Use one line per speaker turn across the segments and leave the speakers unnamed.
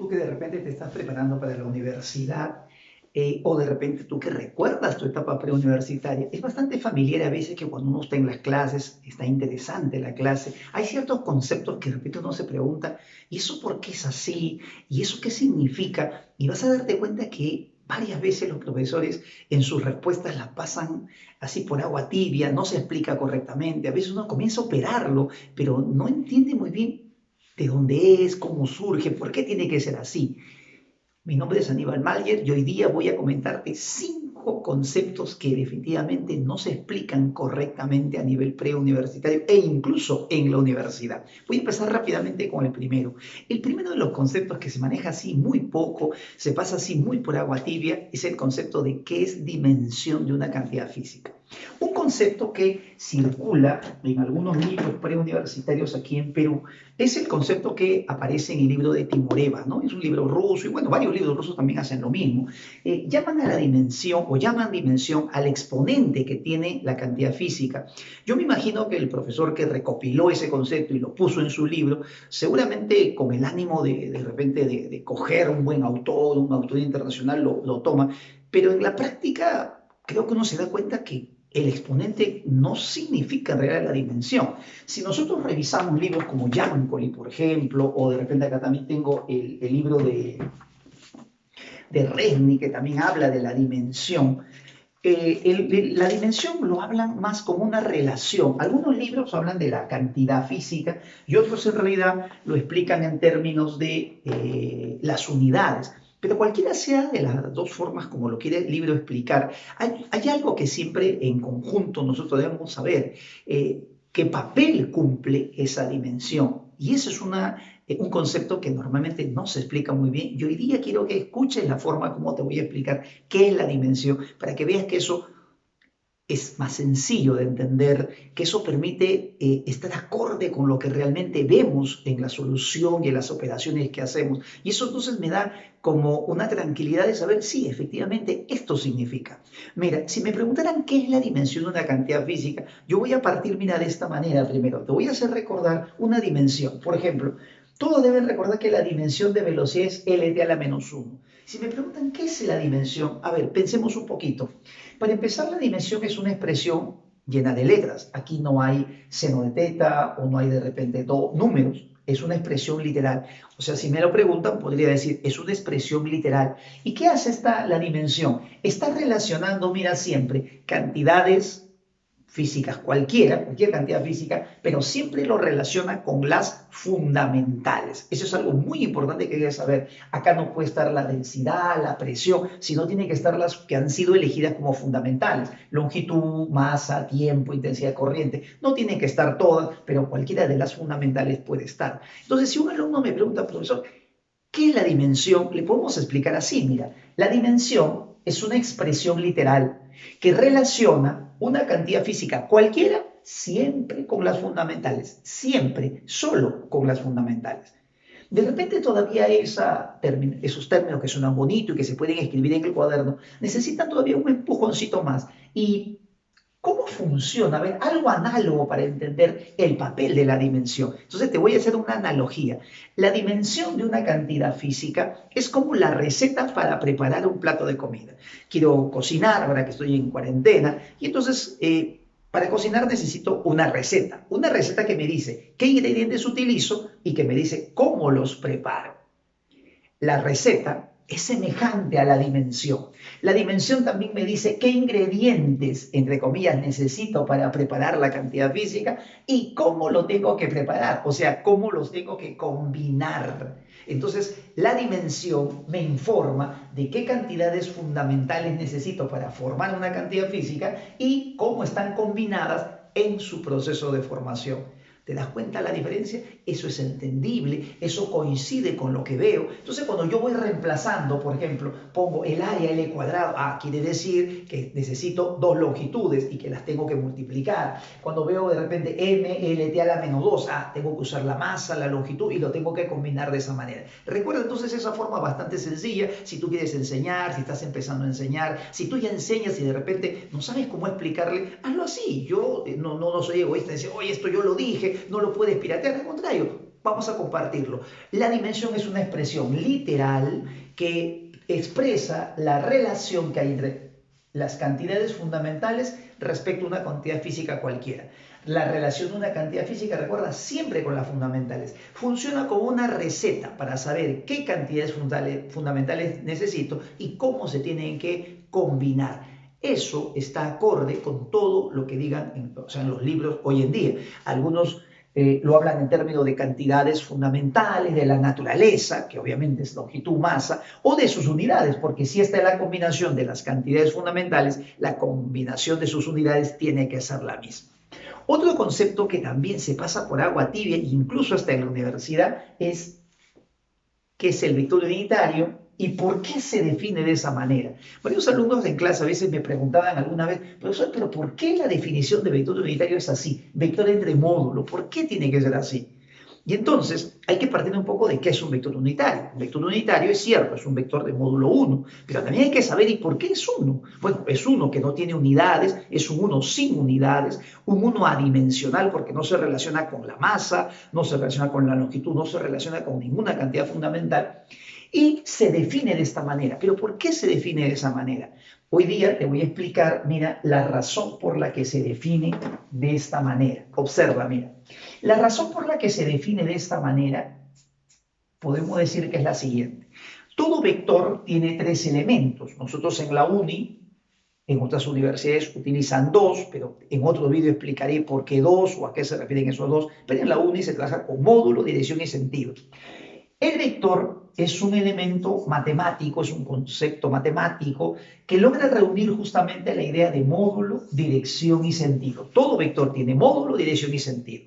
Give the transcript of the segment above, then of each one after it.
Tú que de repente te estás preparando para la universidad o de repente tú que recuerdas tu etapa preuniversitaria, es bastante familiar a veces que cuando uno está en las clases, está interesante la clase, hay ciertos conceptos que de repente uno se pregunta, ¿y eso por qué es así? ¿Y eso qué significa? Y vas a darte cuenta que varias veces los profesores en sus respuestas las pasan así por agua tibia, no se explica correctamente, a veces uno comienza a operarlo, pero no entiende muy bien de dónde es, cómo surge, por qué tiene que ser así. Mi nombre es Aníbal Malger y hoy día voy a comentarte 5 conceptos que definitivamente no se explican correctamente a nivel preuniversitario e incluso en la universidad. Voy a empezar rápidamente con el primero. El primero de los conceptos que se maneja así muy poco, se pasa así muy por agua tibia, es el concepto de qué es dimensión de una cantidad física. Un concepto que circula en algunos libros preuniversitarios aquí en Perú es el concepto que aparece en el libro de Timoreva, ¿no? Es un libro ruso y bueno, varios libros rusos también hacen lo mismo. Llaman a la dimensión o llaman dimensión al exponente que tiene la cantidad física. Yo me imagino que el profesor que recopiló ese concepto y lo puso en su libro, seguramente con el ánimo de repente de coger un autor internacional lo toma, pero en la práctica creo que uno se da cuenta que el exponente no significa en realidad la dimensión. Si nosotros revisamos libros como Yancoli, por ejemplo, o de repente acá también tengo el libro de Resny, que también habla de la dimensión, la dimensión lo hablan más como una relación. Algunos libros hablan de la cantidad física y otros en realidad lo explican en términos de las unidades. Pero cualquiera sea de las dos formas como lo quiere el libro explicar, hay algo que siempre en conjunto nosotros debemos saber, qué papel cumple esa dimensión. Y eso es un concepto que normalmente no se explica muy bien. Y hoy día quiero que escuches la forma como te voy a explicar qué es la dimensión, para que veas que eso es más sencillo de entender, que eso permite estar acorde con lo que realmente vemos en la solución y en las operaciones que hacemos. Y eso entonces me da como una tranquilidad de saber, sí, efectivamente, esto significa. Mira, si me preguntaran qué es la dimensión de una cantidad física, yo voy a partir, mira, de esta manera primero. Te voy a hacer recordar una dimensión. Por ejemplo, todos deben recordar que la dimensión de velocidad es LT a la menos 1. Si me preguntan qué es la dimensión, a ver, pensemos un poquito. Para empezar, la dimensión es una expresión llena de letras. Aquí no hay seno de teta o no hay de repente números. Es una expresión literal. O sea, si me lo preguntan, podría decir, es una expresión literal. ¿Y qué hace la dimensión? Está relacionando, mira, siempre cantidades físicas, cualquier cantidad física, pero siempre lo relaciona con las fundamentales. Eso es algo muy importante que debes saber. Acá no puede estar la densidad, la presión, sino tiene que estar las que han sido elegidas como fundamentales. Longitud, masa, tiempo, intensidad de corriente. No tienen que estar todas, pero cualquiera de las fundamentales puede estar. Entonces, si un alumno me pregunta, profesor, ¿qué es la dimensión? Le podemos explicar así, mira, la dimensión es una expresión literal que relaciona una cantidad física cualquiera siempre con las fundamentales, siempre, solo con las fundamentales. De repente todavía esos términos que suenan bonito y que se pueden escribir en el cuaderno necesitan todavía un empujoncito más. Y ¿cómo funciona? A ver, algo análogo para entender el papel de la dimensión. Entonces te voy a hacer una analogía. La dimensión de una cantidad física es como la receta para preparar un plato de comida. Quiero cocinar ahora que estoy en cuarentena y entonces para cocinar necesito una receta que me dice qué ingredientes utilizo y que me dice cómo los preparo. La receta es semejante a la dimensión. La dimensión también me dice qué ingredientes, entre comillas, necesito para preparar la cantidad física y cómo lo tengo que preparar, o sea, cómo los tengo que combinar. Entonces, la dimensión me informa de qué cantidades fundamentales necesito para formar una cantidad física y cómo están combinadas en su proceso de formación. ¿Te das cuenta la diferencia? Eso es entendible, eso coincide con lo que veo. Entonces, cuando yo voy reemplazando, por ejemplo, pongo el área L cuadrado, quiere decir que necesito dos longitudes y que las tengo que multiplicar. Cuando veo de repente M, LT a la menos 2, tengo que usar la masa, la longitud y lo tengo que combinar de esa manera. Recuerda entonces esa forma bastante sencilla. Si tú quieres enseñar, si estás empezando a enseñar, si tú ya enseñas y de repente no sabes cómo explicarle, hazlo así. Yo no soy egoísta, decir, oye, esto yo lo dije, no lo puedes piratear, al contrario, vamos a compartirlo. La dimensión es una expresión literal que expresa la relación que hay entre las cantidades fundamentales respecto a una cantidad física cualquiera. La relación de una cantidad física, recuerda, siempre con las fundamentales. Funciona como una receta para saber qué cantidades fundamentales necesito y cómo se tienen que combinar. Eso está acorde con todo lo que digan en los libros hoy en día. Algunos lo hablan en términos de cantidades fundamentales, de la naturaleza, que obviamente es longitud, masa, o de sus unidades, porque si esta es la combinación de las cantidades fundamentales, la combinación de sus unidades tiene que ser la misma. Otro concepto que también se pasa por agua tibia, incluso hasta en la universidad, es qué es el vector unitario y por qué se define de esa manera. Varios alumnos en clase a veces me preguntaban alguna vez, profesor, pero ¿por qué la definición de vector unitario es así? Vector entre módulo, ¿por qué tiene que ser así? Y entonces hay que partir un poco de qué es un vector unitario. Un vector unitario es cierto, es un vector de módulo 1, pero también hay que saber ¿y por qué es 1? Bueno, es 1 que no tiene unidades, es un 1 sin unidades, un 1 adimensional porque no se relaciona con la masa, no se relaciona con la longitud, no se relaciona con ninguna cantidad fundamental y se define de esta manera. ¿Pero por qué se define de esa manera? Hoy día te voy a explicar, mira, la razón por la que se define de esta manera. Observa, mira. La razón por la que se define de esta manera, podemos decir que es la siguiente. Todo vector tiene 3 elementos. Nosotros en la UNI, en otras universidades utilizan 2, pero en otro vídeo explicaré por qué 2 o a qué se refieren esos 2, pero en la UNI se trabaja con módulo, dirección y sentido. El vector es un elemento matemático, es un concepto matemático que logra reunir justamente la idea de módulo, dirección y sentido. Todo vector tiene módulo, dirección y sentido.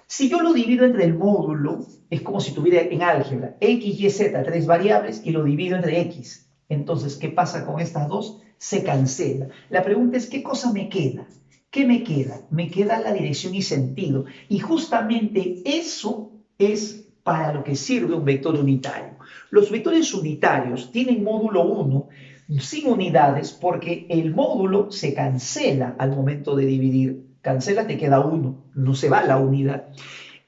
Si yo lo divido entre el módulo, es como si tuviera en álgebra x, y, z, 3 variables y lo divido entre x. Entonces, ¿qué pasa con estas dos? Se cancela. La pregunta es, ¿qué cosa me queda? ¿Qué me queda? Me queda la dirección y sentido. Y justamente eso es para lo que sirve un vector unitario. Los vectores unitarios tienen módulo 1 sin unidades porque el módulo se cancela al momento de dividir. Cancela, te queda 1, no se va la unidad.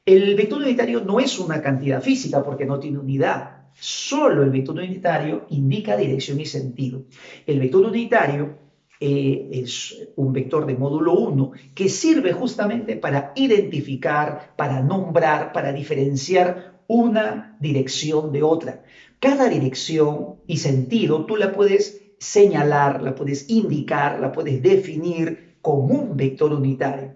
El vector unitario no es una cantidad física porque no tiene unidad. Solo el vector unitario indica dirección y sentido. El vector unitario es un vector de módulo 1 que sirve justamente para identificar, para nombrar, para diferenciar una dirección de otra. Cada dirección y sentido tú la puedes señalar, la puedes indicar, la puedes definir como un vector unitario.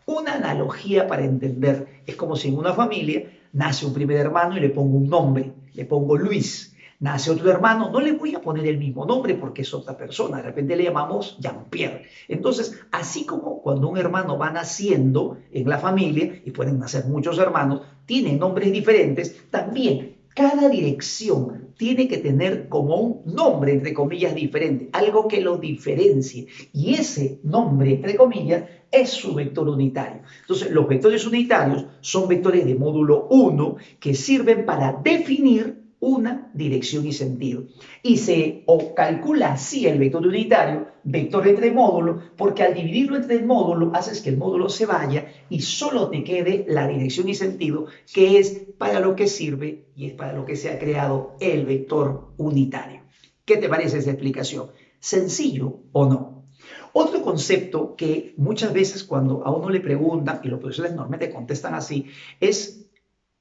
Una analogía para entender es como si en una familia nace un primer hermano y le pongo un nombre, le pongo Luis. Nace otro hermano, no le voy a poner el mismo nombre porque es otra persona, de repente le llamamos Jean-Pierre. Entonces, así como cuando un hermano va naciendo en la familia, y pueden nacer muchos hermanos, tienen nombres diferentes, también cada dirección tiene que tener como un nombre, entre comillas, diferente, algo que lo diferencie. Y ese nombre, entre comillas, es su vector unitario. Entonces, los vectores unitarios son vectores de módulo 1 que sirven para definir una dirección y sentido. Y se calcula así el vector unitario, vector entre módulo, porque al dividirlo entre el módulo haces que el módulo se vaya y solo te quede la dirección y sentido, que es para lo que sirve y es para lo que se ha creado el vector unitario. ¿Qué te parece esa explicación? ¿Sencillo o no? Otro concepto que muchas veces cuando a uno le preguntan, y los profesores normalmente contestan así, es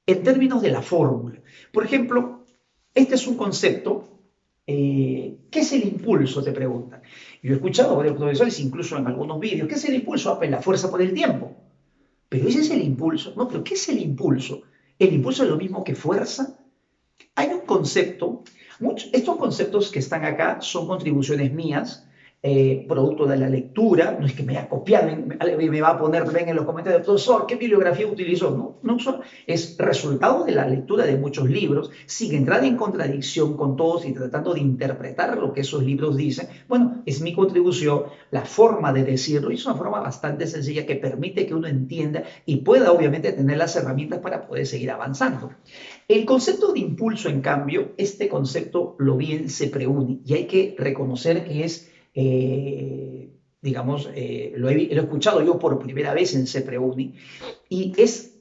en términos de la fórmula. Por ejemplo, este es un concepto, ¿qué es el impulso? Te preguntan. Yo he escuchado a varios profesores, incluso en algunos vídeos, ¿qué es el impulso? Ah, pues la fuerza por el tiempo. Pero ese es el impulso. No, pero ¿qué es el impulso? ¿El impulso es lo mismo que fuerza? Hay un concepto, estos conceptos que están acá son contribuciones mías, producto de la lectura, no es que me haya copiado, me va a poner ven en los comentarios, profesor, ¿qué bibliografía utilizó? No, no es resultado de la lectura de muchos libros, sin entrar en contradicción con todos y tratando de interpretar lo que esos libros dicen. Bueno, es mi contribución, la forma de decirlo, y es una forma bastante sencilla que permite que uno entienda y pueda obviamente tener las herramientas para poder seguir avanzando. El concepto de impulso, en cambio, este concepto lo vi en CEPREUNI y hay que reconocer que es, digamos, lo he escuchado yo por primera vez en CEPREUNI y es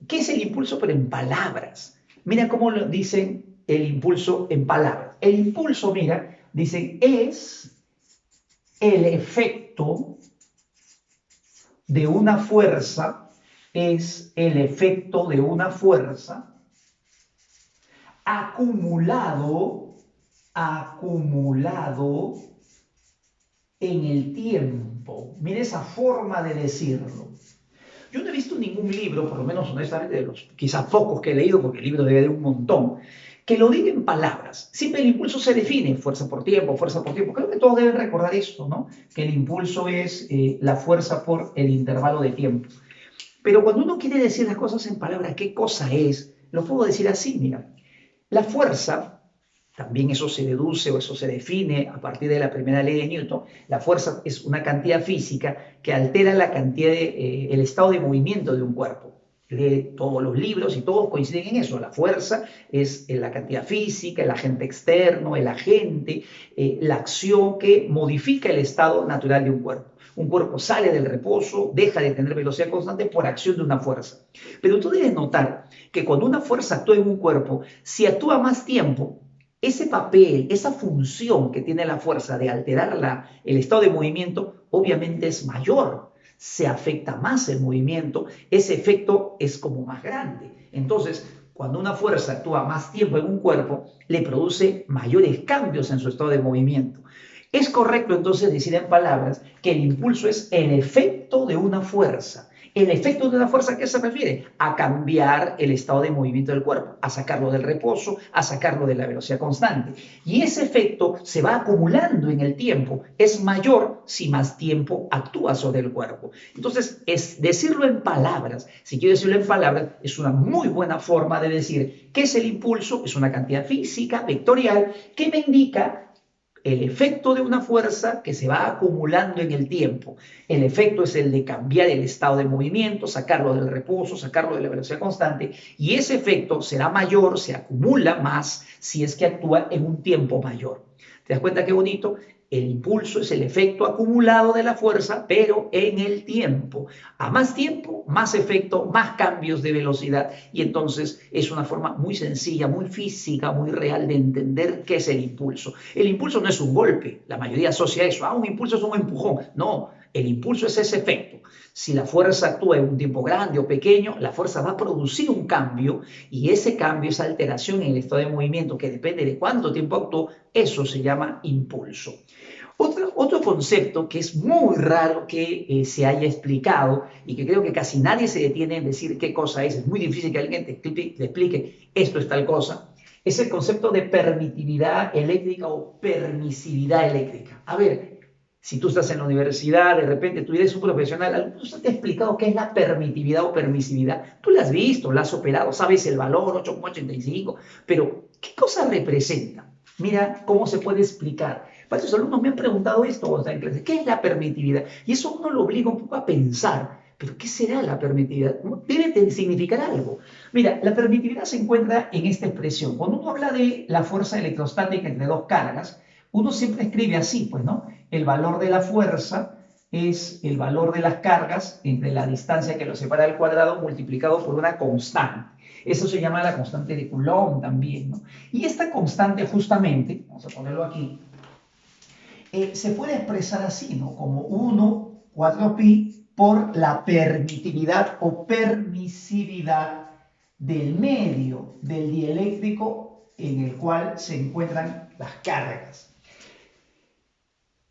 ¿Qué es el impulso? Pero en palabras. Mira cómo lo dicen el impulso en palabras. El impulso, mira, dicen, es el efecto de una fuerza, es el efecto de una fuerza acumulado en el tiempo. Mira esa forma de decirlo. Yo no he visto ningún libro, por lo menos honestamente de los quizás pocos que he leído, porque el libro debe de un montón, que lo diga en palabras. Siempre el impulso se define, fuerza por tiempo, fuerza por tiempo. Creo que todos deben recordar esto, ¿no? Que el impulso es la fuerza por el intervalo de tiempo. Pero cuando uno quiere decir las cosas en palabras, ¿qué cosa es? Lo puedo decir así, mira. La fuerza, también eso se deduce o eso se define a partir de la primera ley de Newton. La fuerza es una cantidad física que altera la cantidad el estado de movimiento de un cuerpo. Lee todos los libros y todos coinciden en eso. La fuerza es la cantidad física, el agente externo, el agente, la acción que modifica el estado natural de un cuerpo. Un cuerpo sale del reposo, deja de tener velocidad constante por acción de una fuerza. Pero tú debes notar que cuando una fuerza actúa en un cuerpo, si actúa más tiempo, ese papel, esa función que tiene la fuerza de alterar el estado de movimiento, obviamente es mayor. Se afecta más el movimiento, ese efecto es como más grande. Entonces, cuando una fuerza actúa más tiempo en un cuerpo, le produce mayores cambios en su estado de movimiento. Es correcto entonces decir en palabras que el impulso es el efecto de una fuerza. ¿El efecto de una fuerza a qué se refiere? A cambiar el estado de movimiento del cuerpo, a sacarlo del reposo, a sacarlo de la velocidad constante. Y ese efecto se va acumulando en el tiempo. Es mayor si más tiempo actúa sobre el cuerpo. Entonces, es decirlo en palabras. Si quiero decirlo en palabras, es una muy buena forma de decir qué es el impulso. Es una cantidad física, vectorial, que me indica el efecto de una fuerza que se va acumulando en el tiempo. El efecto es el de cambiar el estado de movimiento, sacarlo del reposo, sacarlo de la velocidad constante, y ese efecto será mayor, se acumula más si es que actúa en un tiempo mayor. ¿Te das cuenta qué bonito? El impulso es el efecto acumulado de la fuerza, pero en el tiempo. A más tiempo, más efecto, más cambios de velocidad. Y entonces es una forma muy sencilla, muy física, muy real de entender qué es el impulso. El impulso no es un golpe. La mayoría asocia eso. Un impulso es un empujón. No, el impulso es ese efecto. Si la fuerza actúa en un tiempo grande o pequeño, la fuerza va a producir un cambio y ese cambio, esa alteración en el estado de movimiento que depende de cuánto tiempo actuó, eso se llama impulso. Otro concepto que es muy raro que se haya explicado y que creo que casi nadie se detiene en decir qué cosa es muy difícil que alguien te explique esto es tal cosa, es el concepto de permitividad eléctrica o permisividad eléctrica. A ver, si tú estás en la universidad, de repente tú eres un profesional, ¿alguno te ha explicado qué es la permitividad o permisividad? Tú la has visto, la has operado, sabes el valor 8,85, pero ¿qué cosa representa? Mira cómo se puede explicar. Varios alumnos me han preguntado esto cuando están en clase, ¿qué es la permitividad? Y eso uno lo obliga un poco a pensar, pero ¿qué será la permitividad? Debe significar algo. Mira, la permitividad se encuentra en esta expresión. Cuando uno habla de la fuerza electrostática entre dos cargas, uno siempre escribe así, pues, ¿no? El valor de la fuerza es el valor de las cargas entre la distancia que lo separa del cuadrado multiplicado por una constante. Eso se llama la constante de Coulomb también, ¿no? Y esta constante justamente, vamos a ponerlo aquí, se puede expresar así, ¿no? Como 1, 4pi por la permitividad o permisividad del medio del dieléctrico en el cual se encuentran las cargas.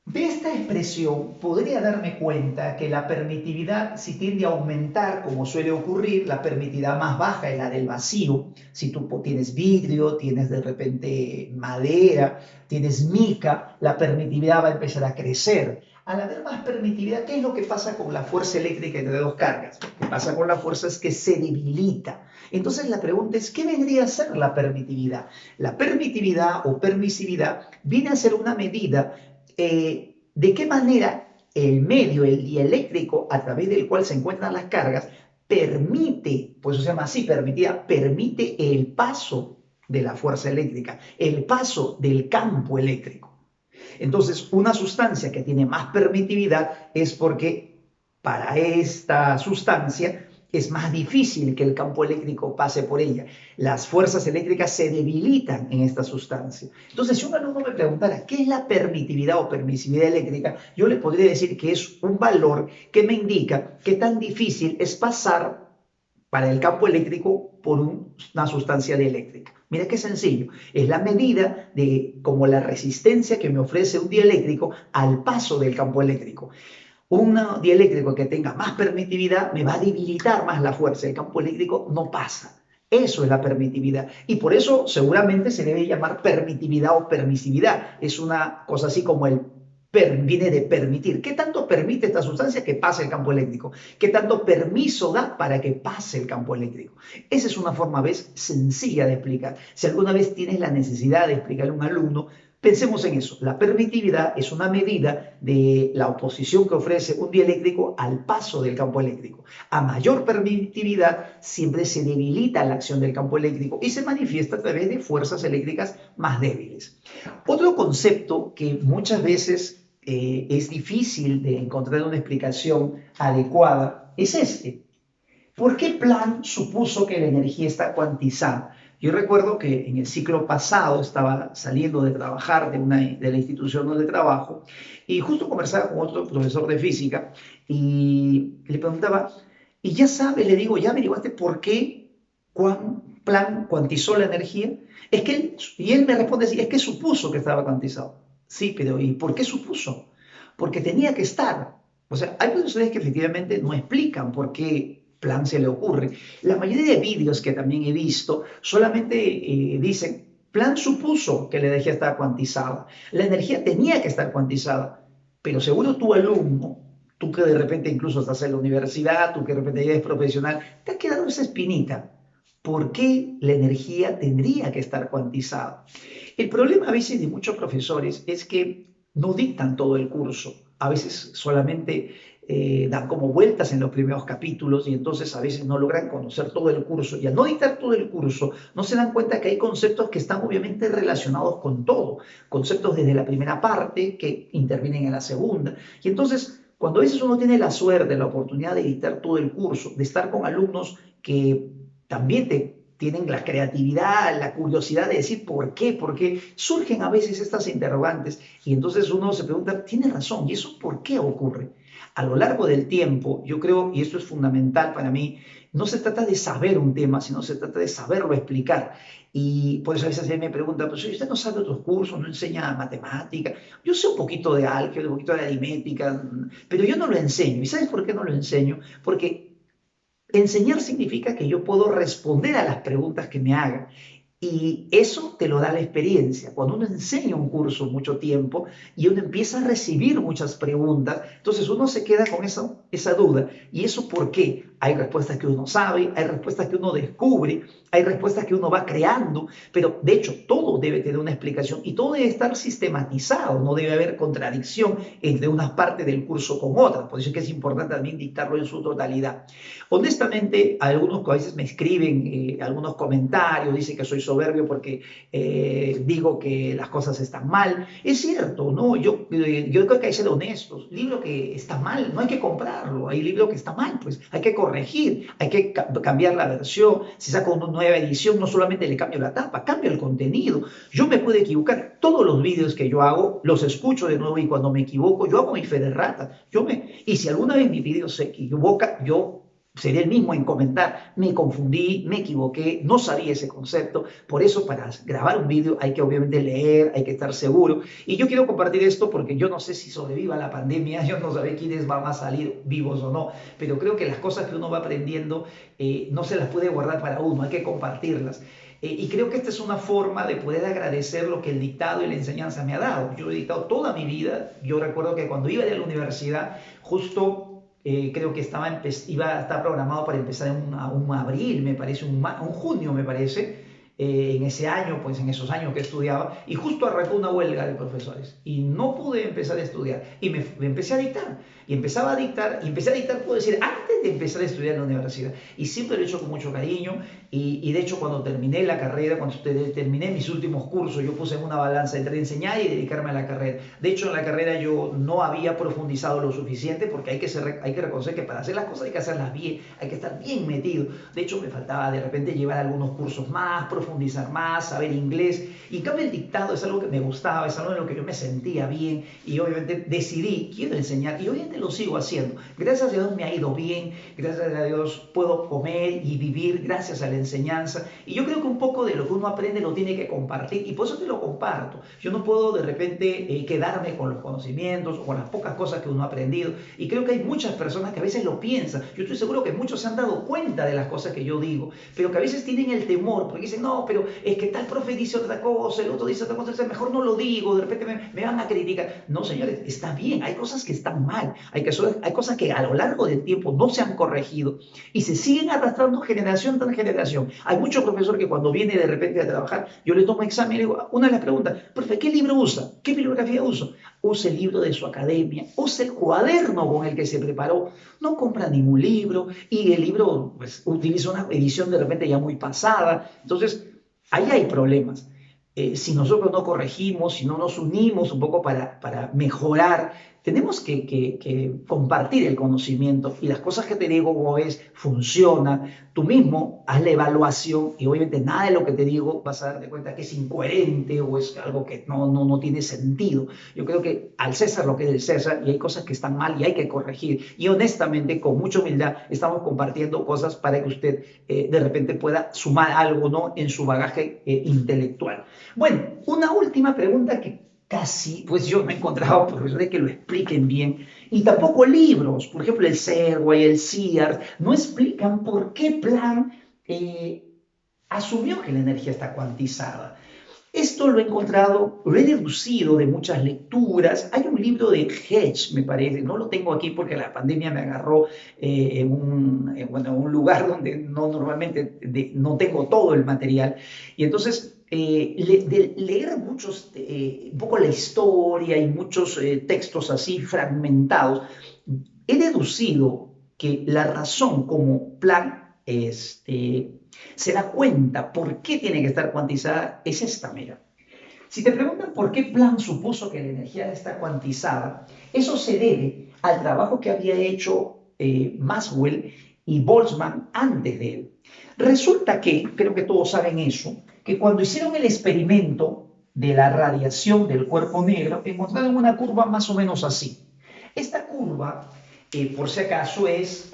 De esta expresión podría darme cuenta que la permitividad, si tiende a aumentar, como suele ocurrir, la permitividad más baja es la del vacío. Si tú tienes vidrio, tienes de repente madera, tienes mica, la permitividad va a empezar a crecer. Al haber más permitividad, ¿qué es lo que pasa con la fuerza eléctrica entre dos cargas? Lo que pasa con la fuerza es que se debilita. Entonces la pregunta es, ¿qué vendría a ser la permitividad? La permitividad o permisividad viene a ser una medida de qué manera el medio, el dieléctrico a través del cual se encuentran las cargas, permite, pues eso se llama así, permite el paso de la fuerza eléctrica, el paso del campo eléctrico. Entonces, una sustancia que tiene más permitividad es porque para esta sustancia es más difícil que el campo eléctrico pase por ella. Las fuerzas eléctricas se debilitan en esta sustancia. Entonces, si un alumno me preguntara qué es la permitividad o permisividad eléctrica, yo le podría decir que es un valor que me indica qué tan difícil es pasar para el campo eléctrico por una sustancia eléctrica. Mira qué sencillo, es la medida de como la resistencia que me ofrece un dieléctrico al paso del campo eléctrico. Un dieléctrico que tenga más permitividad me va a debilitar más la fuerza, el campo eléctrico no pasa. Eso es la permitividad. Y por eso seguramente se debe llamar permitividad o permisividad. Es una cosa así como viene de permitir. ¿Qué tanto permite esta sustancia que pase el campo eléctrico? ¿Qué tanto permiso da para que pase el campo eléctrico? Esa es una forma, ¿ves?, sencilla de explicar. Si alguna vez tienes la necesidad de explicarle a un alumno, pensemos en eso. La permitividad es una medida de la oposición que ofrece un dieléctrico al paso del campo eléctrico. A mayor permitividad, siempre se debilita la acción del campo eléctrico y se manifiesta a través de fuerzas eléctricas más débiles. Otro concepto que muchas veces es difícil de encontrar una explicación adecuada es este. ¿Por qué Planck supuso que la energía está cuantizada? Yo recuerdo que en el ciclo pasado estaba saliendo de trabajar de la institución donde trabajo y justo conversaba con otro profesor de física y le preguntaba, y ya sabes, le digo, ¿ya averiguaste por qué Planck cuantizó la energía? Y él me responde así, es que supuso que estaba cuantizado. Sí, pero ¿y por qué supuso? Porque tenía que estar. O sea, hay profesores que efectivamente no explican por qué Planck se le ocurre. La mayoría de vídeos que también he visto solamente dicen, Planck supuso que la energía estaba cuantizada. La energía tenía que estar cuantizada. Pero seguro tu alumno, tú que de repente incluso estás en la universidad, tú que de repente ya eres profesional, te ha quedado esa espinita. ¿Por qué la energía tendría que estar cuantizada? El problema a veces de muchos profesores es que no dictan todo el curso. A veces solamente dan como vueltas en los primeros capítulos y entonces a veces no logran conocer todo el curso. Y al no dictar todo el curso, no se dan cuenta que hay conceptos que están obviamente relacionados con todo. Conceptos desde la primera parte que intervienen en la segunda. Y entonces, cuando a veces uno tiene la suerte, la oportunidad de dictar todo el curso, de estar con alumnos que también tienen la creatividad, la curiosidad de decir por qué, porque surgen a veces estas interrogantes y entonces uno se pregunta, tiene razón, ¿y eso por qué ocurre? A lo largo del tiempo, yo creo, y esto es fundamental para mí, no se trata de saber un tema, sino se trata de saberlo explicar. Y por eso a veces me preguntan, pues usted no sabe otros cursos, no enseña matemática. Yo sé un poquito de álgebra, un poquito de aritmética, pero yo no lo enseño. ¿Y sabes por qué no lo enseño? Porque enseñar significa que yo puedo responder a las preguntas que me hagan. Y eso te lo da la experiencia. Cuando uno enseña un curso mucho tiempo y uno empieza a recibir muchas preguntas, entonces uno se queda con esa duda. ¿Y eso por qué? Hay respuestas que uno sabe, hay respuestas que uno descubre, hay respuestas que uno va creando, pero de hecho todo debe tener una explicación y todo debe estar sistematizado, no debe haber contradicción entre una parte del curso con otra. Por eso es que es importante también dictarlo en su totalidad. Honestamente, algunos que a veces me escriben algunos comentarios, dicen que soy soberbio porque digo que las cosas están mal. Es cierto, ¿no? Yo creo que hay que ser honestos. Libro que está mal, no hay que comprarlo. Hay libro que está mal, pues hay que corregir, hay que cambiar la versión. Si saco una nueva edición, no solamente le cambio la tapa, cambio el contenido. Yo me puedo equivocar. Todos los vídeos que yo hago, los escucho de nuevo y cuando me equivoco, yo hago mi fe de rata. Y si alguna vez mi vídeo se equivoca, yo sería el mismo en comentar, me confundí, me equivoqué, no sabía ese concepto. Por eso para grabar un vídeo hay que obviamente leer, hay que estar seguro. Y yo quiero compartir esto porque yo no sé si sobreviva la pandemia, yo no sé quiénes van a salir vivos o no, pero creo que las cosas que uno va aprendiendo no se las puede guardar para uno, hay que compartirlas. Y creo que esta es una forma de poder agradecer lo que el dictado y la enseñanza me ha dado. Yo he dictado toda mi vida, yo recuerdo que cuando iba de la universidad, justo creo que iba a estar programado para empezar en un abril, me parece, un junio, me parece, en ese año, pues en esos años que estudiaba, y justo arrancó una huelga de profesores, y no pude empezar a estudiar, y me empecé a dictar, y empecé a dictar, puedo decir, antes de empezar a estudiar en la universidad. Y siempre lo he hecho con mucho cariño. Y de hecho, cuando terminé la carrera, cuando terminé mis últimos cursos, yo puse en una balanza entre enseñar y dedicarme a la carrera. De hecho, en la carrera yo no había profundizado lo suficiente porque hay que reconocer que para hacer las cosas hay que hacerlas bien, hay que estar bien metido. De hecho, me faltaba de repente llevar algunos cursos más, profundizar más, saber inglés. Y en cambio el dictado es algo que me gustaba, es algo en lo que yo me sentía bien y obviamente decidí, quiero enseñar y obviamente lo sigo haciendo. Gracias a Dios me ha ido bien, gracias a Dios puedo comer y vivir gracias a la enseñanza. Y yo creo que un poco de lo que uno aprende lo tiene que compartir y por eso te lo comparto. Yo no puedo de repente quedarme con los conocimientos o con las pocas cosas que uno ha aprendido y creo que hay muchas personas que a veces lo piensan. Yo estoy seguro que muchos se han dado cuenta de las cosas que yo digo, pero que a veces tienen el temor porque dicen, no, pero es que tal profe dice otra cosa, el otro dice otra cosa, mejor no lo digo, de repente me van a criticar. No, señores, está bien, hay cosas que están mal, hay cosas que a lo largo del tiempo no se han corregido y se siguen arrastrando generación tras generación. Hay muchos profesores que cuando viene de repente a trabajar, yo le tomo examen y le digo, una de las preguntas, profe, ¿qué libro usa? ¿Qué bibliografía usa? Usa el libro de su academia, usa el cuaderno con el que se preparó, no compra ningún libro y el libro pues, utiliza una edición de repente ya muy pasada. Entonces, ahí hay problemas. Si nosotros no corregimos, si no nos unimos un poco para mejorar, tenemos que compartir el conocimiento y las cosas que te digo es funciona, tú mismo haz la evaluación y obviamente nada de lo que te digo vas a darte cuenta que es incoherente o es algo que no tiene sentido. Yo creo que al César lo que es del César y hay cosas que están mal y hay que corregir y honestamente con mucha humildad estamos compartiendo cosas para que usted de repente pueda sumar algo, ¿no?, en su bagaje intelectual. Bueno, una última pregunta que casi, pues yo no he encontrado profesores que lo expliquen bien y tampoco libros, por ejemplo el Serway, el CIAR, no explican por qué Planck asumió que la energía está cuantizada. Esto lo he encontrado, lo he deducido de muchas lecturas. Hay un libro de Hedge, me parece, no lo tengo aquí porque la pandemia me agarró en un lugar donde normalmente no tengo todo el material. Y entonces, de leer un poco la historia y muchos textos así fragmentados, he deducido que la razón como Planck se da cuenta por qué tiene que estar cuantizada es esta, mira. Si te preguntan por qué Planck supuso que la energía está cuantizada, eso se debe al trabajo que había hecho Maxwell y Boltzmann antes de él. Resulta que, creo que todos saben eso, que cuando hicieron el experimento de la radiación del cuerpo negro, encontraron una curva más o menos así. Esta curva, por si acaso, es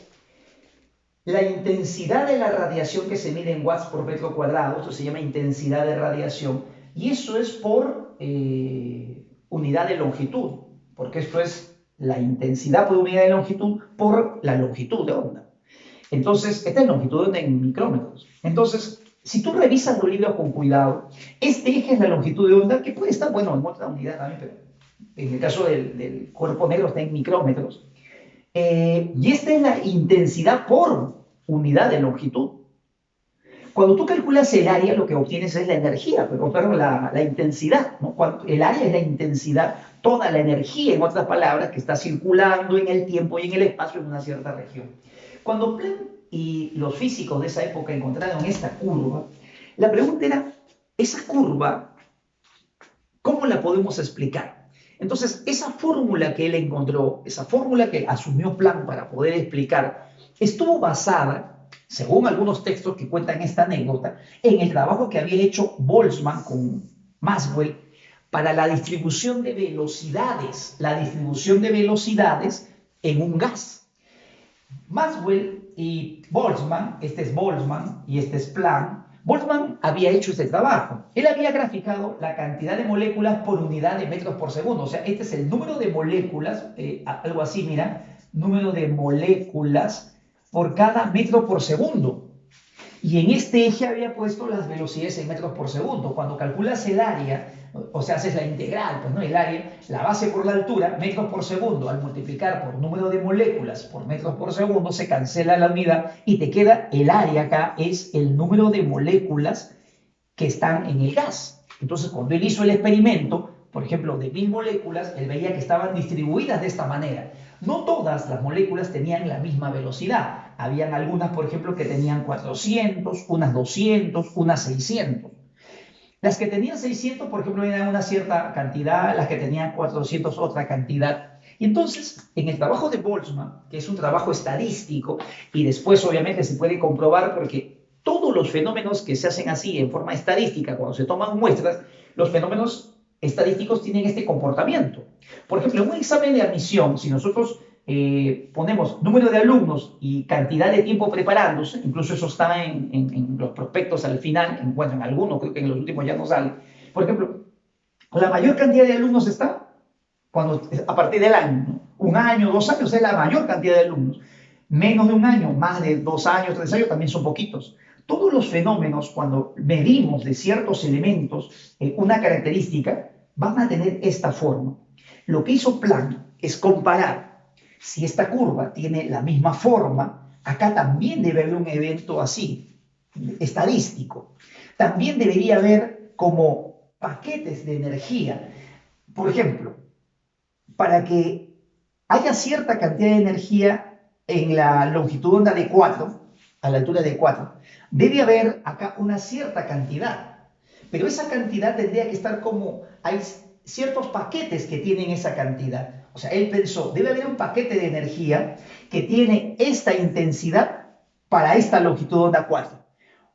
la intensidad de la radiación que se mide en watts por metro cuadrado, esto se llama intensidad de radiación, y eso es por unidad de longitud, porque esto es la intensidad por unidad de longitud por la longitud de onda. Entonces, esta es longitud de onda en micrómetros. Entonces, si tú revisas los libros con cuidado, este eje es la longitud de onda, que puede estar, bueno, en otra unidad también, pero en el caso del cuerpo negro está en micrómetros. Y esta es la intensidad por unidad de longitud. Cuando tú calculas el área, lo que obtienes es la energía, pero la intensidad, ¿no? El área es la intensidad, toda la energía, en otras palabras, que está circulando en el tiempo y en el espacio en una cierta región. Cuando Planck y los físicos de esa época encontraron esta curva, la pregunta era, ¿esa curva cómo la podemos explicar? Entonces, esa fórmula que él encontró, esa fórmula que asumió Planck para poder explicar, estuvo basada, según algunos textos que cuentan esta anécdota, en el trabajo que había hecho Boltzmann con Maxwell para la distribución de velocidades en un gas. Maxwell y Boltzmann, este es Boltzmann y este es Planck, Boltzmann había hecho este trabajo. Él había graficado la cantidad de moléculas por unidad de metros por segundo. O sea, este es el número de moléculas, algo así, mira, número de moléculas por cada metro por segundo. Y en este eje había puesto las velocidades en metros por segundo. Cuando calculas el área, o sea, haces la integral, pues no, el área, la base por la altura, metros por segundo, al multiplicar por número de moléculas por metros por segundo, se cancela la unidad y te queda el área acá, es el número de moléculas que están en el gas. Entonces, cuando él hizo el experimento, por ejemplo, de 1000 moléculas, él veía que estaban distribuidas de esta manera. No todas las moléculas tenían la misma velocidad. Habían algunas, por ejemplo, que tenían 400, unas 200, unas 600. Las que tenían 600, por ejemplo, eran una cierta cantidad, las que tenían 400 otra cantidad. Y entonces, en el trabajo de Boltzmann, que es un trabajo estadístico, y después obviamente se puede comprobar porque todos los fenómenos que se hacen así en forma estadística, cuando se toman muestras, los fenómenos estadísticos tienen este comportamiento. Por ejemplo, en un examen de admisión, si nosotros ponemos número de alumnos y cantidad de tiempo preparándose, incluso eso está en los prospectos al final, bueno, en algunos, creo que en los últimos ya no sale. Por ejemplo, la mayor cantidad de alumnos está a partir del año, ¿no? Un año, 2 años es la mayor cantidad de alumnos. Menos de un año, más de 2 años, 3 años también son poquitos. Todos los fenómenos, cuando medimos de ciertos elementos una característica, van a tener esta forma. Lo que hizo Planck es comparar si esta curva tiene la misma forma, acá también debe haber un evento así, estadístico. También debería haber como paquetes de energía. Por ejemplo, para que haya cierta cantidad de energía en la longitud de onda de 4, a la altura de 4, debe haber acá una cierta cantidad. Pero esa cantidad tendría que estar como, hay ciertos paquetes que tienen esa cantidad. O sea, él pensó, debe haber un paquete de energía que tiene esta intensidad para esta longitud de onda 4.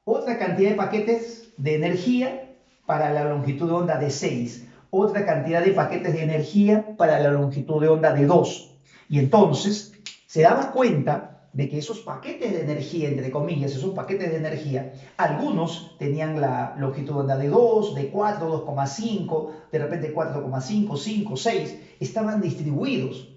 Otra cantidad de paquetes de energía para la longitud de onda de 6. Otra cantidad de paquetes de energía para la longitud de onda de 2. Y entonces se daba cuenta de que esos paquetes de energía, entre comillas, esos paquetes de energía, algunos tenían la longitud de onda de 2, de 4, 2,5, de repente 4,5, 5, 6, estaban distribuidos.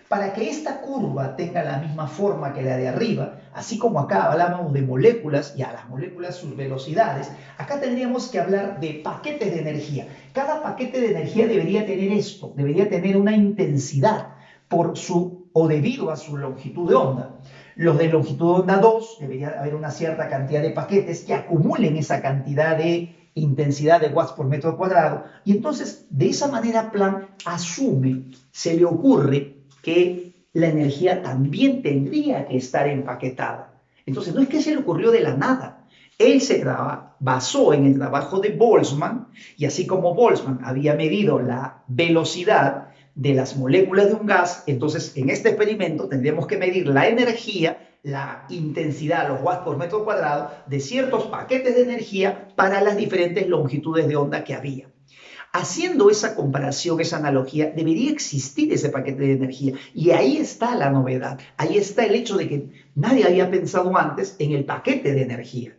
Para que esta curva tenga la misma forma que la de arriba, así como acá hablamos de moléculas y a las moléculas sus velocidades, acá tendríamos que hablar de paquetes de energía. Cada paquete de energía debería tener esto, debería tener una intensidad por su o debido a su longitud de onda. Los de longitud de onda 2, debería haber una cierta cantidad de paquetes que acumulen esa cantidad de intensidad de watts por metro cuadrado. Y entonces, de esa manera, Planck asume, se le ocurre que la energía también tendría que estar empaquetada. Entonces, no es que se le ocurrió de la nada. Él se basó en el trabajo de Boltzmann, y así como Boltzmann había medido la velocidad de las moléculas de un gas, entonces en este experimento tendríamos que medir la energía, la intensidad, los watts por metro cuadrado de ciertos paquetes de energía para las diferentes longitudes de onda que había. Haciendo esa comparación, esa analogía, debería existir ese paquete de energía. Y ahí está la novedad. Ahí está el hecho de que nadie había pensado antes en el paquete de energía.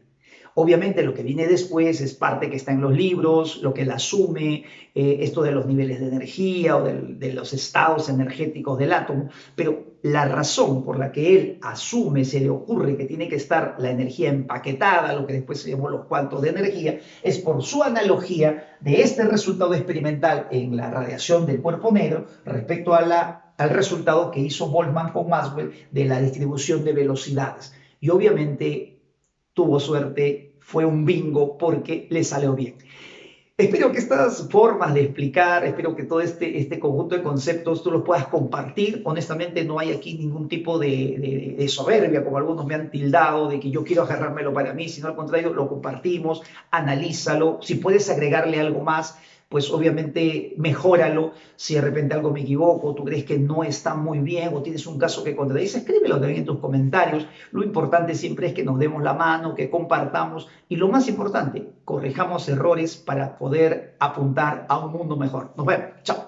Obviamente lo que viene después es parte que está en los libros, lo que él asume, esto de los niveles de energía o de los estados energéticos del átomo, pero la razón por la que él asume, se le ocurre que tiene que estar la energía empaquetada, lo que después se llamó los cuantos de energía, es por su analogía de este resultado experimental en la radiación del cuerpo negro respecto al resultado que hizo Boltzmann con Maxwell de la distribución de velocidades. Y obviamente tuvo suerte, fue un bingo porque le salió bien. Espero que estas formas de explicar, espero que todo este conjunto de conceptos tú los puedas compartir. Honestamente no hay aquí ningún tipo de soberbia, como algunos me han tildado, de que yo quiero agarrármelo para mí, sino al contrario, lo compartimos, analízalo. Si puedes agregarle algo más, pues obviamente mejóralo. Si de repente algo me equivoco, tú crees que no está muy bien o tienes un caso que contradice, escríbelo también en tus comentarios. Lo importante siempre es que nos demos la mano, que compartamos y lo más importante, corrijamos errores para poder apuntar a un mundo mejor. Nos vemos. Chao.